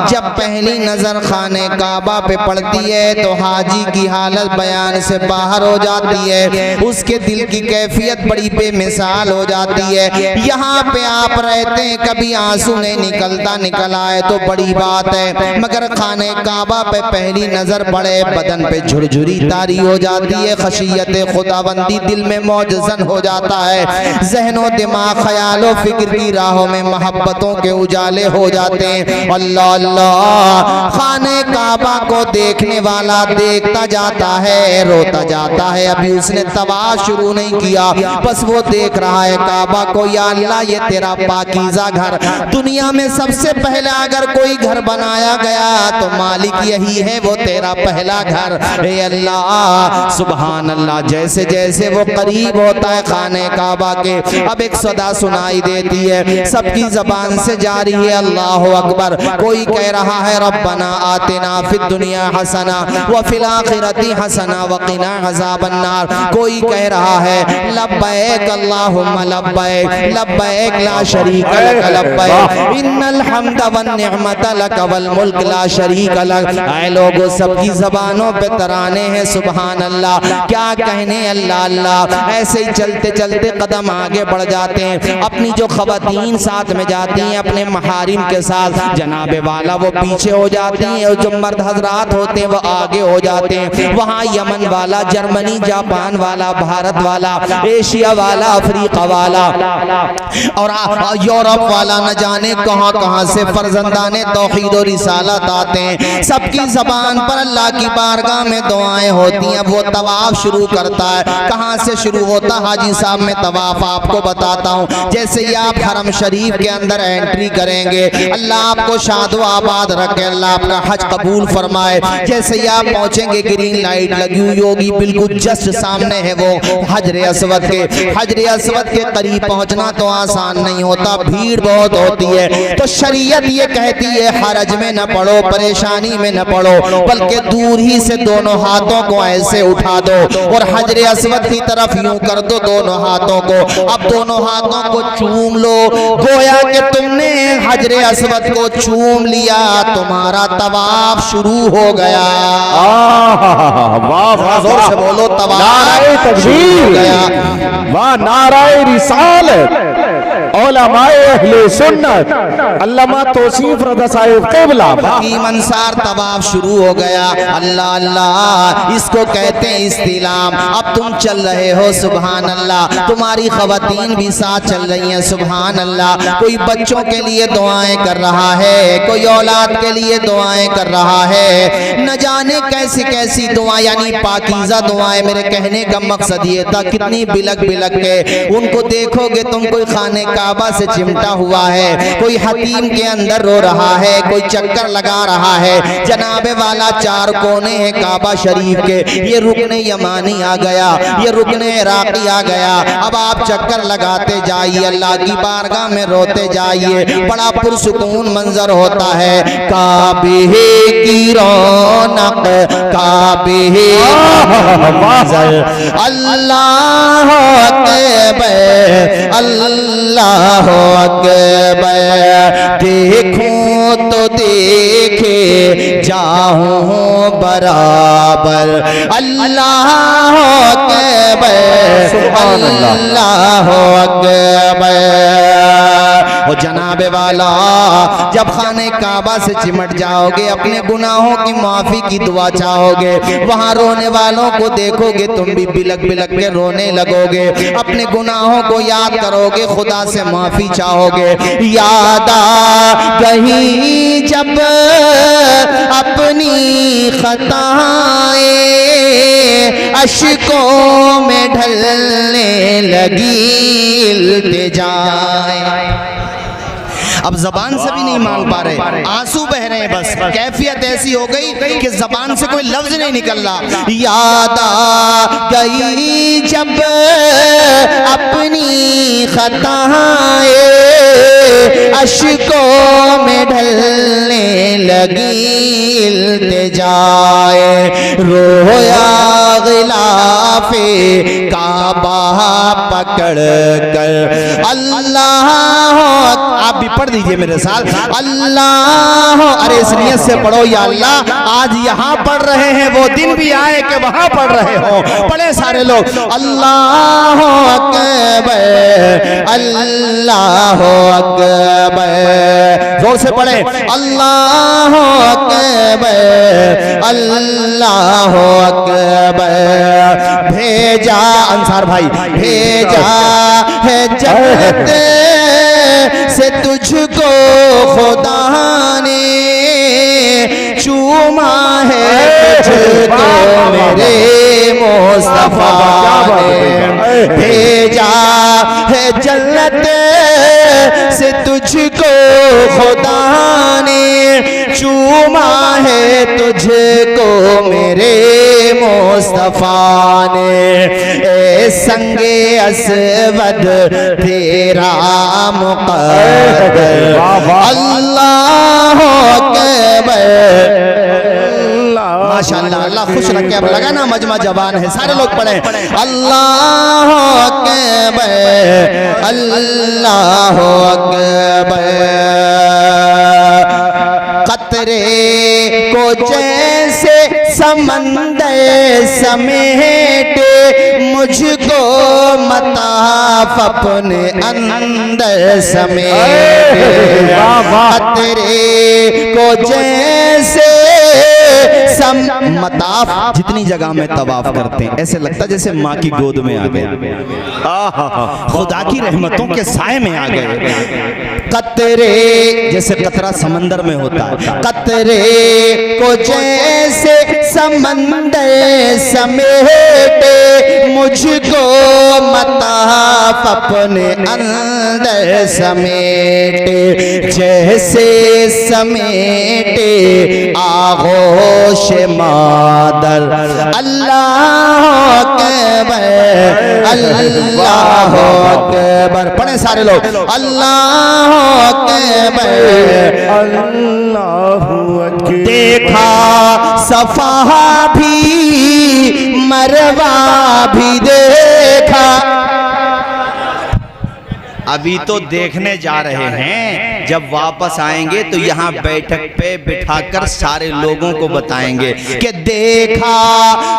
जब पहली नजर खाने काबा पे पड़ती है तो हाजी की हालत बयान से बाहर हो जाती है, उसके दिल की कैफियत बड़ी बेमिसाल हो जाती है। यहाँ पे आप रहते हैं, कभी आंसू नहीं निकलता, निकल आए तो बड़ी बात है, मगर खाने काबा पे पहली नजर पड़े बदन पे झुरझुरी तारी हो जाती है, खशियत खुदाबंदी दिल में मौजज़न हो जाता है, ज़हनो दिमाग ख्यालो फिक्र की राहों में मोहब्बतों के उजाले हो जाते हैं। अल्लाह अल्लाह, खाने काबा को देखने वाला देखता जाता है, रोता जाता है, अभी उसने तवाफ शुरू नहीं किया, बस वो देख रहा है काबा को। या अल्लाह, ये तेरा पाकीज़ा घर, दुनिया में सबसे पहले अगर कोई घर बनाया गया तो मालिक यही है, वो तेरा पहला घर। हे अल्लाह, सुभान अल्लाह। जैसे जैसे वो करीब होता है खाने काबा के, अब एक सदा सुनाई देती है, सबकी जबान से जारी है, अल्लाह अकबर। कोई कह रहा है रब्बना आतिना फिद दुनिया हसना व फिल आखिरती हसना व क़िना अज़ाबन्नार। कोई कह रहा है लब्बैक अल्लाहुम्मा लब्बैक लब्बैक ला शरीक लक लब्बैक इन्नल हम्द वन निअमत लक वल मुल्क ला शरीक लक। ऐ लोगों, सबकी ज़बानों पे तराने हैं, सुभान अल्लाह। क्या कहने, अल्लाह अल्लाह। ऐसे ही चलते चलते कदम आगे बढ़ जाते हैं। अपनी जो ख़वातीन साथ में जाती हैं अपने महारिम के साथ, जनाबे वाला वो पीछे हो जाती हैं, और जो मर्द हजरात होते हैं वो आगे हो जाते हैं। वहाँ यमन वाला, जर्मनी, जापान वाला, भारत वाला, एशिया वाला, अफ्रीका वाला और यूरोप वाला, न जाने कहाँ कहाँ से फर्जंदाने तौहीद और रिसालत आते हैं। सबकी ज़बान पर अल्लाह की बारगाह में दुआएं होती हैं। वो तवाफ शुरू करता है, कहाँ से शुरू होता हाजी साहब, मैं तवाफ आपको बताता हूँ। जैसे ही आप हरम शरीफ के अंदर एंट्री करेंगे, अल्लाह आपको शादो आबाद रखे, अल्लाह आपका हज कबूल फरमाए। जैसे ही आप पहुँचेंगे, ग्रीन लाइट लगी हुई होगी, बिल्कुल जस्ट सामने है वो हजरे अस्वद के। हजरे अस्वद के करीब पहुँचना तो आसान नहीं होता, भीड़ बहुत होती है। तो शरीयत ये कहती है हरज में न पड़ो, परेशानी में न पड़ो, बल्कि दूर ही से दोनों हाथों को ऐसे उठा दो और हजरे अस्वद की तरफ यूं कर दो दोनों हाथों को। अब दोनों हाथों को चूम लो, गोया कि तुमने हजरे अस्वद को चूम लिया, तुम्हारा तवाफ शुरू हो गया। वाह, जोर से बोलो, तवाफ शुरू हो गया। वाह, नाराए रिसालत, उलमाए अहले सुन्नत, अल्लामा तौसीफ रज़ा साहिब क़िबला। हकीम अंसार, तवाफ शुरू हो गया। अल्लाह अल्लाह, इसको कहते हैं इस्तिलाम। अब तुम चल रहे हो, सुभान अल्लाह, तुम्हारी ख़वातीन भी साथ चल रही हैं, सुभान अल्लाह। कोई बच्चों के लिए दुआएं कर रहा है, कोई औलाद के लिए दुआएं कर रहा है, न जाने कैसी कैसी दुआ, यानी पाकीज़ा दुआएं। मेरे कहने का मकसद ये था, कितनी बिलक बिलक के उनको देखोगे तुम। कोई खाने काबा से चिमटा हुआ है, कोई हतीम के अंदर रो रहा है, कोई चक्कर लगा रहा है। जनाबे वाला चार कोने हैं काबा शरीफ के, ये रुकने यमानी आ गया, ये रुकने इराकी आ गया। अब आप चक्कर लगाते जाइए, अल्लाह की बारगाह में रोते जाइए, बड़ा पुरसुकून मंजर होता है। काबे की रौनक, काबे मंजर, अल्लाह अकबर, अल्लाह अकबर। देखूं तो देखे जाऊं बराबर, अल्लाह अकबर, अल्लाह अकबर। वो जनाबे वाला, जब खाने काबा से चिमट जाओगे, अपने गुनाहों की माफी की दुआ चाहोगे, वहाँ रोने वालों को देखोगे, तुम भी बिलक बिलक के रोने लगोगे, अपने गुनाहों को याद करोगे, खुदा से माफी चाहोगे। याद आ गई जब अपनी खताएं, अश्कों में ढलने लगी इल्तिजाएं। अब जबान से भी नहीं मांग पा रहे, आंसू बह रहे हैं, बस कैफियत ऐसी हो गई कि जबान से कोई लफ्ज नहीं निकल रहा। याद आ गई जब अपनी खताएं, अश्कों में ढलने लगी इल्तिजाए। रोया गिलाफ तवाफे काबा पकड़ कर अल्लाह, आप भी पढ़ दीजिए मेरे साथ, अल्लाह, अरे इस नियत से पढ़ो, या अल्लाह आज यहाँ पढ़ रहे हैं, वो दिन भी आए कि वहां पढ़ रहे हो। पढ़े सारे लोग, अल्लाह अकबर, अल्लाह अकबर, जोर से पढ़े, अल्लाह अकबर, अल्लाह अकबर। भेजा अंसार भाई, भेजा है जन्नत से तुझको खुदा ने, चूमा है तुझको मेरे मुस्तफा ने, भेजा है जन्नत से तुझको खुदा ने, चूमा है तुझको मेरे मुस्तफा ने। ए संगे असवद तेरा मुक़द्दर, अल्लाह अकबर, माशाअल्लाह, अल्लाह खुश रखे। अब लगा ना मजमा जबान है, सारे लोग पढ़े, अल्लाह अकबर, अल्लाह अकबर। कतरे को जैसे समंदर समेटे, मुझको मताफ अपने अंदर समेटे, कतरे को जैसे मताफ, जितनी जगह में तवाफ करते हैं ऐसे लगता जैसे माँ की गोद में आ गए, खुदा की रहमतों के साए में आ गए। कतरे जैसे कतरा समंदर में होता है, कतरे को जैसे समंदर समेटे, मुझको मताफ अपने अंदर समेटे, जैसे समेटे आगोश मादर, अल्लाह अकबर, अल्लाह अकबर। पढ़े सारे लोग, अल्लाह अकबर, अल्लाह अकबर। देखा सफा भी मरवा भी देखा, अभी तो देखने जा रहे हैं, जब वापस आएंगे तो यहाँ बैठक पे बिठाकर सारे लोगों को बताएंगे कि देखा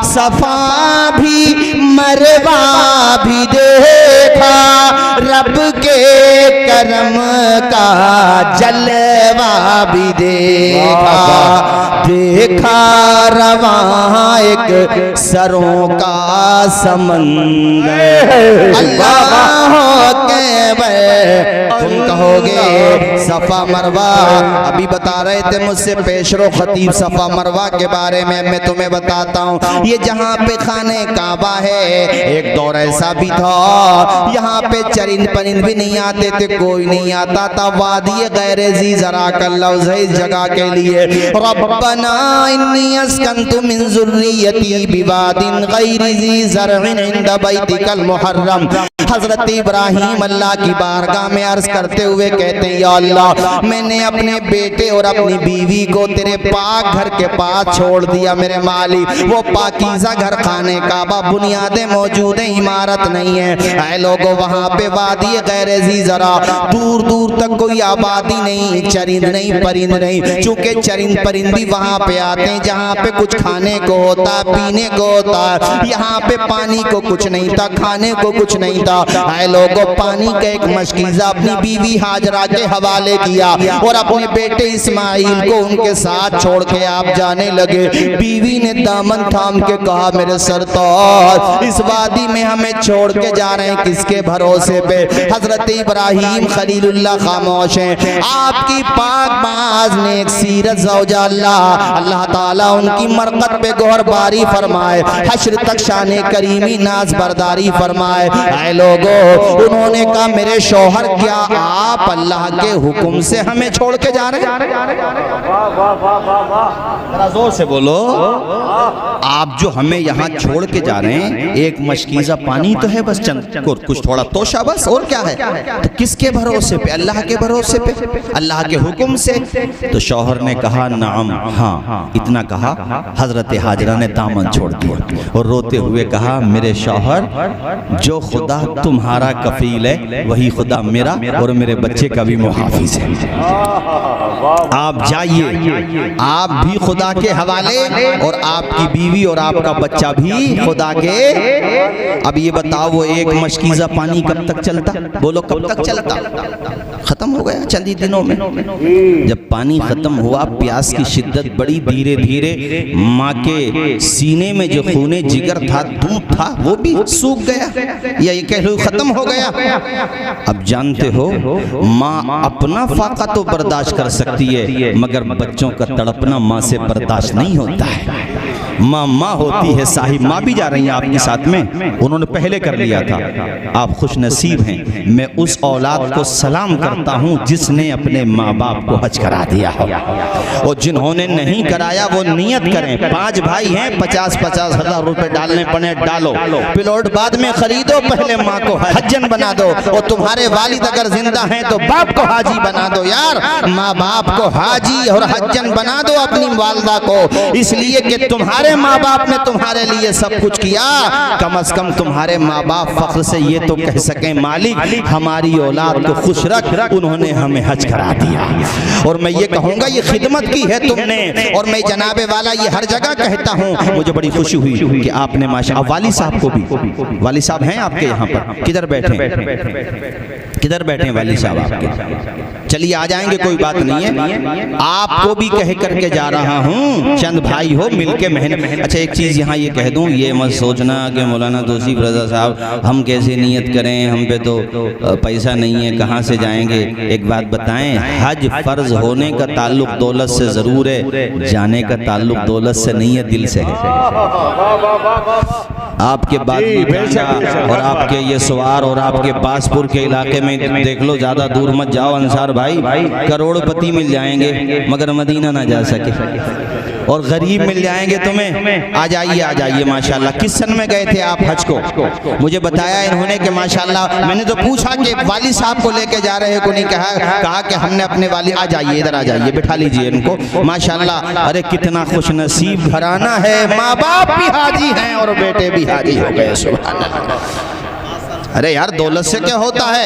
सफा भी मरवा भी देखा, रब के करम का जलवा भी देखा, देखा रवां एक सरों का समंदर, अल्लाह अकबर। तुम कहोगे सफा मरवा, अभी बता रहे थे मुझसे पेशरो खतीब सफा मरवा के बारे में, मैं तुम्हें बताता हूँ। ये जहाँ पे खाने काबा है, एक दौर ऐसा भी था यहाँ पे चरिंद परिंद भी नहीं आते थे, कोई नहीं आता था। वादी गैर जी जरा कल्लौज़ इस जगह के लिए, रब्बना इन्नी अस्कंतु मिन ज़ुर्रियती बिवादिन गैरि ज़ी ज़रइन इंद बैतिकल मुहर्रम। हजरत इब्राहीम अल्लाह की बारगाह में अर्ज करते हुए कहते हैं, या अल्लाह मैंने अपने बेटे और अपनी बीवी को तेरे पाक घर के पास छोड़ दिया मेरे मालिक, वो पाकीज़ा घर खाने काबा, बुनियादें मौजूद हैं, इमारत नहीं है। ऐ लोगों वहाँ पे वादी गैर ज़ी ज़रा, दूर दूर तक कोई आबादी नहीं, चरिंद नहीं परिंद नहीं, चूँकि चरिंद परिंदी वहाँ पे आते हैं जहाँ पे कुछ खाने को होता है, पीने को होता है। यहाँ पे पानी को कुछ नहीं था, खाने को कुछ नहीं था। ऐ लोगों पानी का एक मशकीज़ा अपनी बीवी हाजरा के हवाले किया और अपने बेटे इस्माइल को उनके साथ छोड़ के आप जाने लगे। बीवी ने दामन थाम के कहा, मेरे सरताज इस वादी में हमें छोड़ के जा रहे हैं, किसके भरोसे पे? हजरत इब्राहीम खलीलुल्लाह खामोश हैं। आपकी पाक बाज ने एक सीरत ज़ौजा अल्लाह ताला उनकी मरकत पे गोहरबारी फरमाए, हश्र तक शाने करीमी नाज बरदारी फरमाए। ऐ लोगों उन्होंने कहा, मेरे शौहर क्या आप अल्लाह के हुक्म से हमें छोड़ के जा रहे हैं। जरा जोर से बोलो, आप जो हमें यहाँ छोड़ के जा रहे हैं, एक मशकीज़ा पानी तो है बस, चंद कुछ थोड़ा तोशा बस, और क्या है? तो किसके भरोसे पे? अल्लाह के भरोसे पे, अल्लाह के हुक्म से। तो शौहर ने कहा नाम, हाँ। इतना कहा, हजरत हाजरा ने दामन छोड़ दिया और रोते हुए कहा, मेरे शौहर, जो खुदा तुम्हारा कफील है वही खुदा मेरा और मेरे बच्चे का भी मुहाफिज है। आप जाइए, आप भी खुदा के हवाले और आपकी बीवी और आपका बच्चा भी खुदा के। अब ये बताओ, वो एक मशकीज़ा पानी कब तक चलता? बोलो कब तक चलता? खत्म हो गया चंद ही दिनों में। जब पानी खत्म हुआ, प्यास की शिद्दत बड़ी, धीरे धीरे माँ के सीने में जो खूने जिगर था, दूध था, वो भी सूख गया, या ये कह लो खत्म हो गया। अब जानते हो, माँ अपना फाका तो बर्दाश्त कर सकती है, मगर बच्चों का तड़पना माँ से बर्दाश्त नहीं होता है। माँ माँ होती है साहिब। माँ भी जा रही हैं आपके साथ में, उन्होंने पहले कर लिया था। आप खुश नसीब हैं। मैं उस औलाद को सलाम करता हूँ जिसने अपने माँ बाप को हज करा दिया हो, और जिन्होंने नहीं कराया वो नियत करें। 5 भाई हैं, 50-50 हज़ार रुपए डालने पड़े, डालो। प्लॉट बाद में खरीदो, पहले माँ को हज्जन बना दो, और तुम्हारे वालिद अगर जिंदा हैं तो बाप को हाजी बना दो। यार, माँ बाप को हाजी और हज्जन बना दो अपनी वालदा को, इसलिए कि तुम्हारे माँ बाप ने तुम्हारे लिए सब कुछ किया। कम से कम तुम्हारे माँ बाप फख्र से ये तो कह सकें, मालिक हमारी औलाद को खुश रख, उन्होंने हमें हज करा दिया। और मैं ये कहूँगा, ये खिदमत की है तुमने। और मैं जनाबे वाला ये हर जगह कहता हूँ, मुझे बड़ी खुशी हुई कि आपने माशा। वाली साहब को भी, वाली साहब हैं आपके यहाँ पर? किधर बैठे, किधर बैठे हैं वाली साहब आपके? चलिए आ जाएंगे, कोई बात नहीं है। आपको भी कह करके जा रहा हूँ, चंद भाई हो मिलके मेहनत। अच्छा, एक चीज़ यहाँ ये कह दूँ, ये मत सोचना कि मौलाना तौसीफ रज़ा साहब हम कैसे नियत करें, हम पे तो पैसा नहीं है, कहाँ से जाएंगे। एक बात बताएं, हज फर्ज होने का ताल्लुक दौलत से ज़रूर है, जाने का ताल्लुक दौलत से नहीं है, दिल से है। आपके बाद और आपके ये सवार और आपके पासपुर के इलाके में देख लो, ज़्यादा दूर मत जाओ अंसार भाई, करोड़पति मिल जाएंगे मगर मदीना ना जा सके, और गरीब मिल जाएंगे तुम्हें। आ जाइए माशाल्लाह। किस सन में गए थे आप हज को? मुझे बताया इन्होंने कि माशाल्लाह, मैंने तो पूछा कि वाली साहब को लेके जा रहे को नहीं, कहा कि हमने अपने वाली। आ जाइए, इधर आ जाइए, बिठा लीजिए इनको। माशाल्लाह, अरे कितना खुश नसीब घराना है, माँ बाप भी हाजी हैं और बेटे भी हाजी हो गए। सुभान अल्लाह। अरे यार, दौलत से क्या होता है?